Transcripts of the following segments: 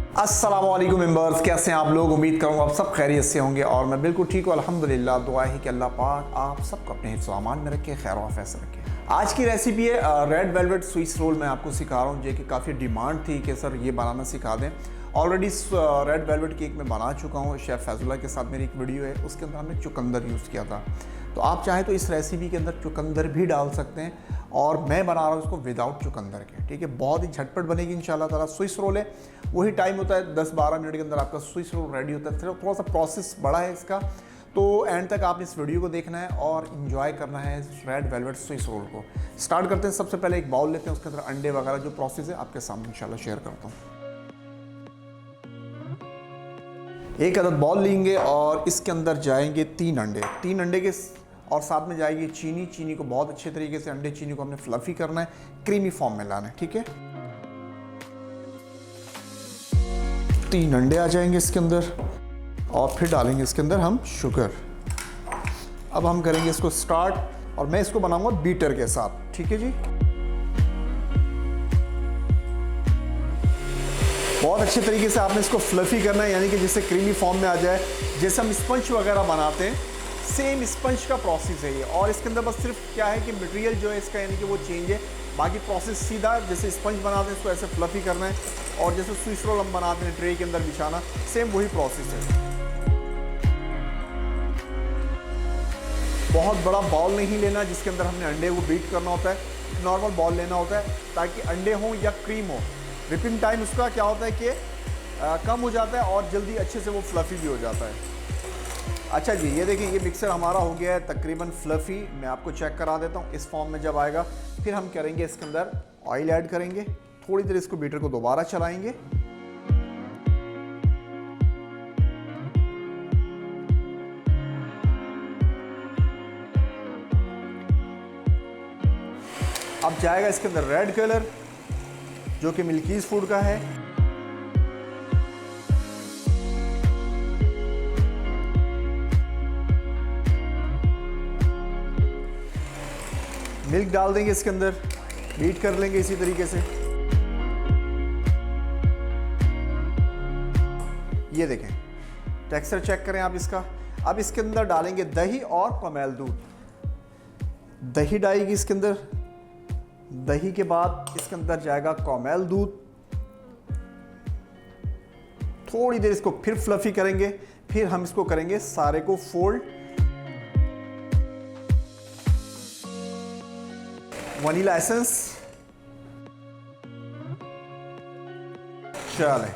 अस्सलामुअलैकुम मेंबर्स, कैसे हैं आप लोग। उम्मीद करूँगा आप सब खैरियत से होंगे और मैं बिल्कुल ठीक हूँ अल्हम्दुलिल्लाह। दुआ है कि अल्लाह पाक आप सबको अपने हिफ्ज़ व अमान में रखे, खैर आफियत से रखे। आज की रेसिपी है रेड वेलवेट स्विस रोल। मैं आपको सिखा रहा हूँ जो कि काफ़ी डिमांड थी कि सर ये बनाना सिखा दें। ऑलरेडी रेड वेलवेट केक मैं बना चुका हूँ, शेफ़ फैजुल्ला के साथ मेरी एक वीडियो है, उसके अंदर हमने चुकंदर यूज़ किया था। तो आप चाहें तो इस रेसिपी के अंदर चुकंदर भी डाल सकते हैं और मैं बना रहा हूँ इसको विदाउट चुकंदर के। ठीक है, बहुत ही झटपट बनेगी इंशाल्लाह ताला। स्विस रोल है, वही टाइम होता है 10-12 मिनट के अंदर आपका स्विस रोल रेडी होता है। थोड़ा सा प्रोसेस बड़ा है इसका, तो एंड तक आपने इस वीडियो को देखना है और इन्जॉय करना है इस रेड वेलवेट स्विस रोल को। स्टार्ट करते हैं। सबसे पहले एक बाउल लेते हैं, उसके अंदर अंडे वगैरह जो प्रोसेस है आपके सामने इंशाल्लाह शेयर करता हूँ। एक अदद बाउल लेंगे और इसके अंदर जाएंगे 3 अंडे। 3 अंडे के और साथ में जाएगी चीनी। चीनी को बहुत अच्छे तरीके से अंडे चीनी को हमने फ्लफी करना है, क्रीमी फॉर्म में लाना है। ठीक है, 3 अंडे आ जाएंगे इसके अंदर और फिर डालेंगे इसके अंदर हम शुगर। अब हम करेंगे इसको स्टार्ट और मैं इसको बनाऊंगा बीटर के साथ। ठीक है जी, बहुत अच्छे तरीके से आपने इसको फ्लफी करना है, यानी कि जिससे क्रीमी फॉर्म में आ जाए। जैसे हम स्पंज वगैरह बनाते हैं, सेम स्पंज का प्रोसेस है ये। और इसके अंदर बस सिर्फ क्या है कि मटेरियल जो है इसका यानी कि वो चेंज है, बाकी प्रोसेस सीधा जैसे स्पंज बनाते हैं इसको ऐसे फ्लफी करना है, और जैसे स्विस रोल हम बनाते हैं ट्रे के अंदर बिछाना, सेम वही प्रोसेस है। बहुत बड़ा बाउल नहीं लेना जिसके अंदर हमने अंडे को बीट करना होता है, नॉर्मल बाउल लेना होता है ताकि अंडे हों या क्रीम हो, विपिंग टाइम उसका क्या होता है कि कम हो जाता है और जल्दी अच्छे से वो फ्लफी भी हो जाता है। अच्छा जी, ये देखिए ये मिक्सर हमारा हो गया है तकरीबन फ्लफी। मैं आपको चेक करा देता हूँ। इस फॉर्म में जब आएगा फिर हम करेंगे इसके अंदर ऑयल ऐड करेंगे, थोड़ी देर इसको बीटर को दोबारा चलाएंगे। अब जाएगा इसके अंदर रेड कलर जो कि मिल्कीज़ फूड का है। मिल्क डाल देंगे इसके अंदर, बीट कर लेंगे इसी तरीके से। ये देखें टेक्सचर चेक करें आप इसका। अब इसके अंदर डालेंगे दही और कमैल दूध। दही डालेगी इसके अंदर, दही के बाद इसके अंदर जाएगा कमैल दूध। थोड़ी देर इसको फिर फ्लफी करेंगे, फिर हम इसको करेंगे सारे को फोल्ड। वनीला एसेंस, चलें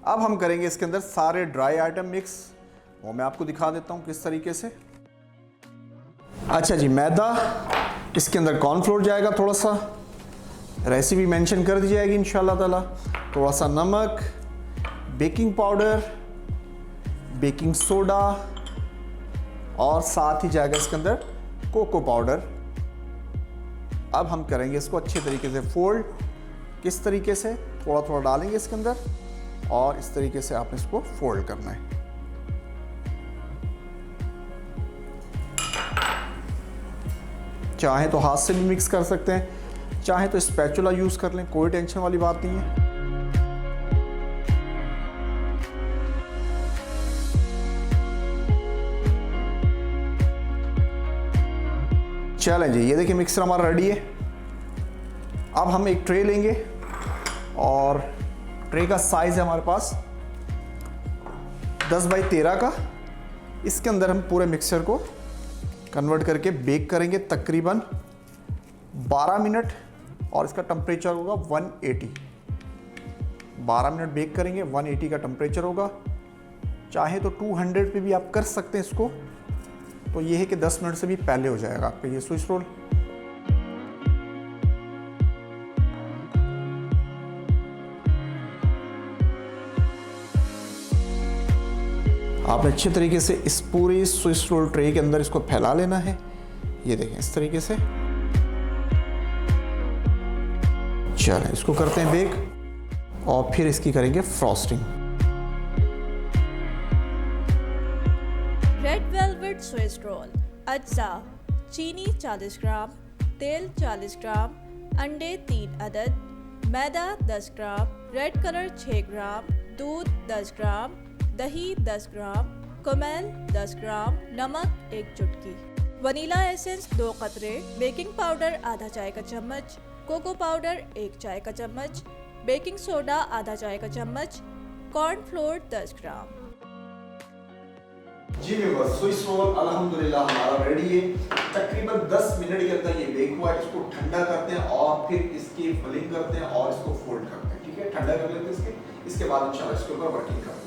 अब हम करेंगे इसके अंदर सारे ड्राई आइटम मिक्स, वो मैं आपको दिखा देता हूं किस तरीके से। अच्छा जी, मैदा, इसके अंदर कॉर्नफ्लोर जाएगा, थोड़ा सा रेसिपी मेंशन कर दी जाएगी इंशाल्लाह ताला। थोड़ा सा नमक, बेकिंग पाउडर, बेकिंग सोडा और साथ ही जाएगा इसके अंदर कोको पाउडर। अब हम करेंगे इसको अच्छे तरीके से फोल्ड। किस तरीके से, थोड़ा थोड़ा डालेंगे इसके अंदर और इस तरीके से आपने इसको फोल्ड करना है। चाहे तो हाथ से भी मिक्स कर सकते हैं, चाहे तो स्पैचुला यूज कर लें, कोई टेंशन वाली बात नहीं है। चलें जी, ये देखिए मिक्सर हमारा रेडी है। अब हम एक ट्रे लेंगे और ट्रे का साइज है हमारे पास 10x13 का। इसके अंदर हम पूरे मिक्सर को कन्वर्ट करके बेक करेंगे तकरीबन 12 मिनट और इसका टेम्परेचर होगा 180। 12 मिनट बेक करेंगे, 180 का टेम्परेचर होगा। चाहे तो 200 पे भी आप कर सकते हैं इसको, तो ये है कि 10 मिनट से भी पहले हो जाएगा आपका ये स्विस रोल। आपने अच्छे तरीके से इस पूरी स्विस रोल ट्रे के अंदर इसको फैला लेना है। ये देखें इस तरीके से। चलें इसको करते हैं बेक और फिर इसकी करेंगे frosting. Red velvet Swiss roll. अज्जा: चीनी 40 ग्राम, तेल 40 ग्राम, अंडे 3 अदद, मैदा 10 ग्राम, रेड कलर 6 ग्राम, दूध 10 ग्राम, दही 10 ग्राम, कुमेल 10 ग्राम, नमक 1 चुटकी, वनीला एसेंस 2 कतरे, बेकिंग पाउडर आधा चाय का चम्मच, कोको पाउडर 1 चाय का चम्मच, बेकिंग सोडा आधा चाय का चम्मच, कॉर्नफ्लोर 10 ग्राम। जी व्यूअर्स, स्विस रोल अल्हम्दुलिल्लाह हमारा रेडी है। तकरीबन 10 मिनट के अंदर ये बेक हुआ है। इसको ठंडा करते हैं और फिर इसकी फिलिंग करते हैं और इसको फोल्ड करते हैं। ठीक है, ठंडा कर लेते हैं इसके बाद इंशाल्लाह इसके ऊपर वर्किंग करते हैं।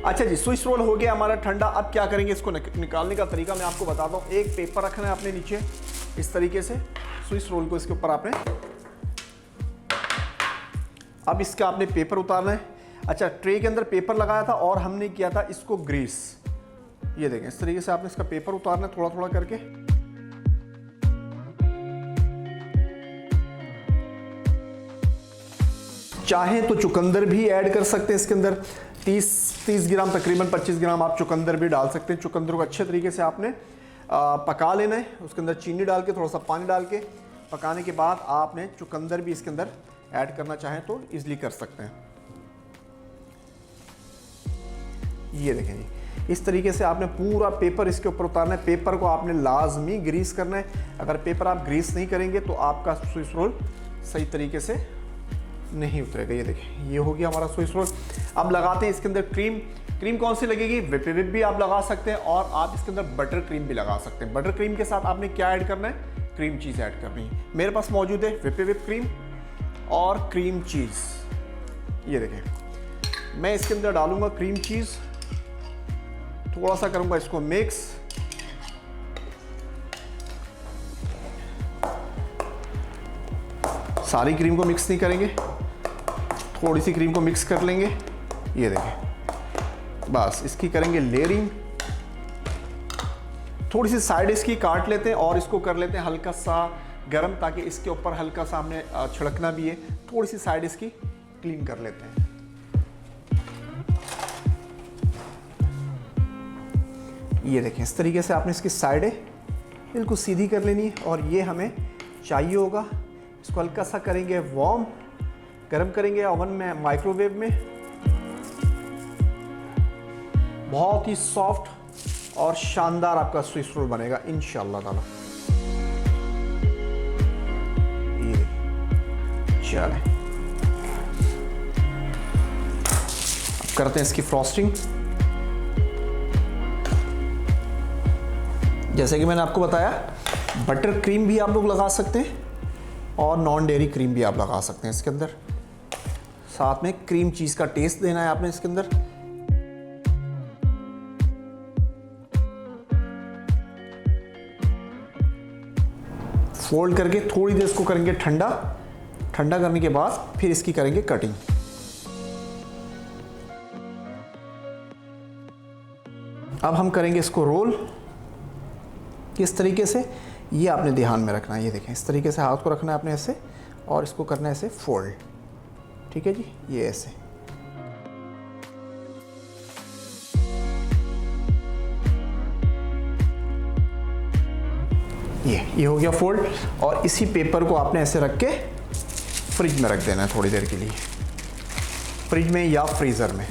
अच्छा जी, स्विस रोल हो गया हमारा ठंडा। अब क्या करेंगे, इसको निकालने का तरीका मैं आपको बताता हूँ। एक पेपर रखना है आपने नीचे इस तरीके से, स्विस रोल को इसके ऊपर आपने, अब इसका आपने पेपर उतारना है। अच्छा, ट्रे के अंदर पेपर लगाया था और हमने किया था इसको ग्रीस। ये देखें, इस तरीके से आपने इसका पेपर उतारना है थोड़ा थोड़ा करके। चाहे तो चुकंदर भी ऐड कर सकते हैं इसके अंदर, 30 ग्राम, तकरीबन 25 ग्राम आप चुकंदर भी डाल सकते हैं। चुकंदर को अच्छे तरीके से आपने पका लेना है। उसके अंदर चीनी डाल के, थोड़ा सा पानी डाल के पकाने के बाद आपने चुकंदर भी इसके अंदर ऐड करना चाहें तो इजीली कर सकते हैं। ये देखें जी, इस तरीके से आपने पूरा पेपर इसके ऊपर उतारना है। पेपर को आपने लाजमी ग्रीस करना है। अगर पेपर आप ग्रीस नहीं करेंगे तो आपका स्विस रोल सही तरीके से नहीं उतरेगा। ये देखिए, ये हो गया हमारा स्विस रोल। अब लगाते हैं इसके अंदर क्रीम। क्रीम कौन सी लगेगी, विप भी आप लगा सकते हैं और आप इसके अंदर बटर क्रीम भी लगा सकते हैं। बटर क्रीम के साथ आपने क्या ऐड करना है, क्रीम चीज़ ऐड करनी है। मेरे पास मौजूद है विप क्रीम और क्रीम चीज़। ये देखें, मैं इसके अंदर डालूंगा क्रीम चीज़, थोड़ा सा करूंगा इसको मिक्स। सारी क्रीम को मिक्स नहीं करेंगे, थोड़ी सी क्रीम को मिक्स कर लेंगे। ये देखें, बस इसकी करेंगे लेयरिंग। थोड़ी सी साइड इसकी काट लेते हैं और इसको कर लेते हैं हल्का सा गर्म, ताकि इसके ऊपर हल्का सा हमने छिड़कना भी है। थोड़ी सी साइड इसकी क्लीन कर लेते हैं। ये देखें, इस तरीके से आपने इसकी साइडें बिल्कुल सीधी कर लेनी है और ये हमें चाहिए होगा। इसको हल्का सा करेंगे वार्म, गर्म करेंगे ओवन में, माइक्रोवेव में। बहुत ही सॉफ्ट और शानदार आपका स्विस रोल बनेगा इंशाअल्लाह ताला। ये चलें, अब करते हैं इसकी फ्रॉस्टिंग। जैसे कि मैंने आपको बताया, बटर क्रीम भी आप लोग लगा सकते हैं और नॉन डेयरी क्रीम भी आप लगा सकते हैं इसके अंदर। साथ में क्रीम चीज़ का टेस्ट देना है आपने इसके अंदर। फोल्ड करके थोड़ी देर इसको करेंगे ठंडा। ठंडा करने के बाद फिर इसकी करेंगे कटिंग। अब हम करेंगे इसको रोल इस तरीके से। ये आपने ध्यान में रखना है। ये देखें, इस तरीके से हाथ को रखना है आपने ऐसे और इसको करना है ऐसे फोल्ड। ठीक है जी, ये ऐसे। ये हो गया फोल्ड और इसी पेपर को आपने ऐसे रख के फ्रिज में रख देना है थोड़ी देर के लिए, फ्रिज में या फ्रीज़र में।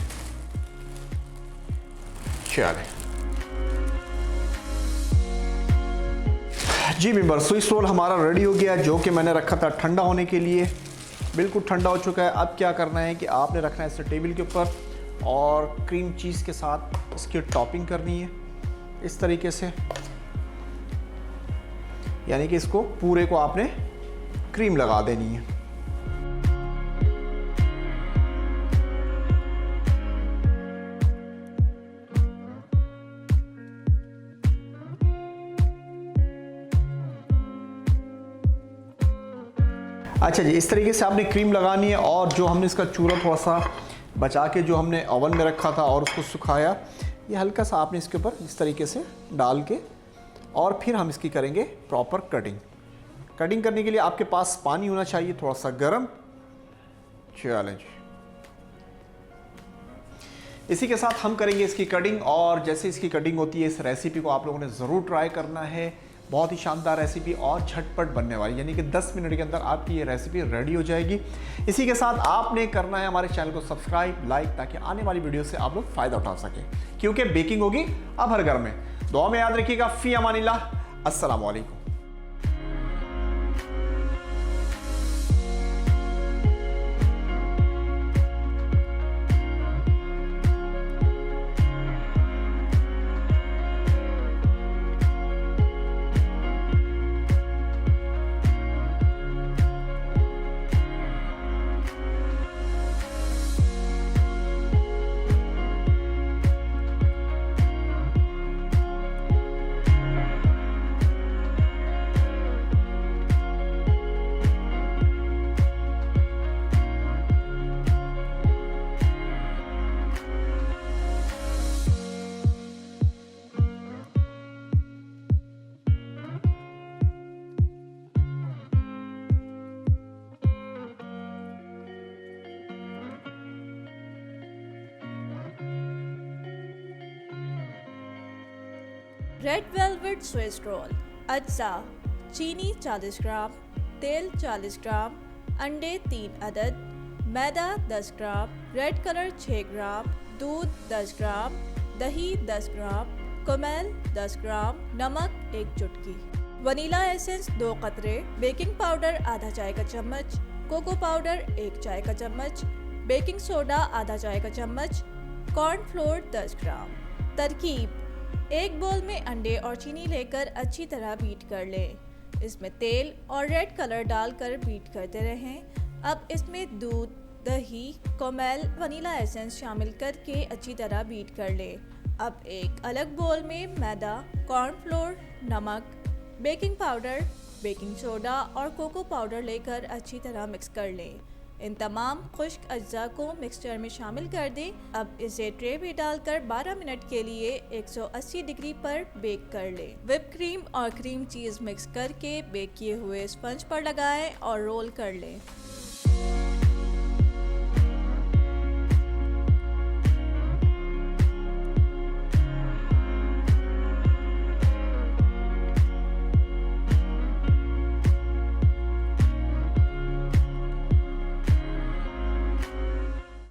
चलें जी मेंबर, स्विस रोल हमारा रेडी हो गया, जो कि मैंने रखा था ठंडा होने के लिए। बिल्कुल ठंडा हो चुका है। अब क्या करना है कि आपने रखना है इसे टेबल के ऊपर और क्रीम चीज़ के साथ इसकी टॉपिंग करनी है इस तरीके से। यानी कि इसको पूरे को आपने क्रीम लगा देनी है। अच्छा जी, इस तरीके से आपने क्रीम लगानी है और जो हमने इसका चूरा थोड़ा सा बचा के जो हमने ओवन में रखा था और उसको सुखाया, ये हल्का सा आपने इसके ऊपर इस तरीके से डाल के और फिर हम इसकी करेंगे प्रॉपर कटिंग। कटिंग करने के लिए आपके पास पानी होना चाहिए थोड़ा सा गर्म। चलें जी, इसी के साथ हम करेंगे इसकी कटिंग, और जैसे इसकी कटिंग होती है इस रेसिपी को आप लोगों ने ज़रूर ट्राई करना है। बहुत ही शानदार रेसिपी और झटपट बनने वाली, यानी कि 10 मिनट के अंदर आपकी ये रेसिपी रेडी हो जाएगी। इसी के साथ आपने करना है हमारे चैनल को सब्सक्राइब, लाइक, ताकि आने वाली वीडियो से आप लोग फ़ायदा उठा सकें, क्योंकि बेकिंग होगी अब हर घर में। दुआ में याद रखिएगा। फ़ी अमानिल्लाह, अस्सलाम वालेकुम। Red velvet Swiss roll. अज्जा: चीनी 40 ग्राम, तेल 40 ग्राम, अंडे 3 अदद, मैदा 10 ग्राम, रेड कलर 6 ग्राम, दूध 10 ग्राम, दही 10 ग्राम, कुमेल 10 ग्राम, नमक 1 चुटकी, वनीला एसेंस 2 कतरे, बेकिंग पाउडर आधा चाय का चम्मच, कोको पाउडर 1 चाय का चम्मच, बेकिंग सोडा आधा चाय का चम्मच, कॉर्नफ्लोर 10 ग्राम। तरकीब: एक बोल में अंडे और चीनी लेकर अच्छी तरह बीट कर लें। इसमें तेल और रेड कलर डालकर बीट करते रहें। अब इसमें दूध, दही, कोमेल, वनीला एसेंस शामिल करके अच्छी तरह बीट कर लें। अब एक अलग बोल में मैदा, कॉर्नफ्लोर, नमक, बेकिंग पाउडर, बेकिंग सोडा और कोको पाउडर लेकर अच्छी तरह मिक्स कर लें। इन तमाम खुश्क अज्जा को मिक्सचर में शामिल कर दें। अब इसे ट्रे में डालकर 12 मिनट के लिए 180 डिग्री पर बेक कर लें। व्हिप क्रीम और क्रीम चीज़ मिक्स करके बेक किए हुए स्पंज पर लगाएं और रोल कर लें।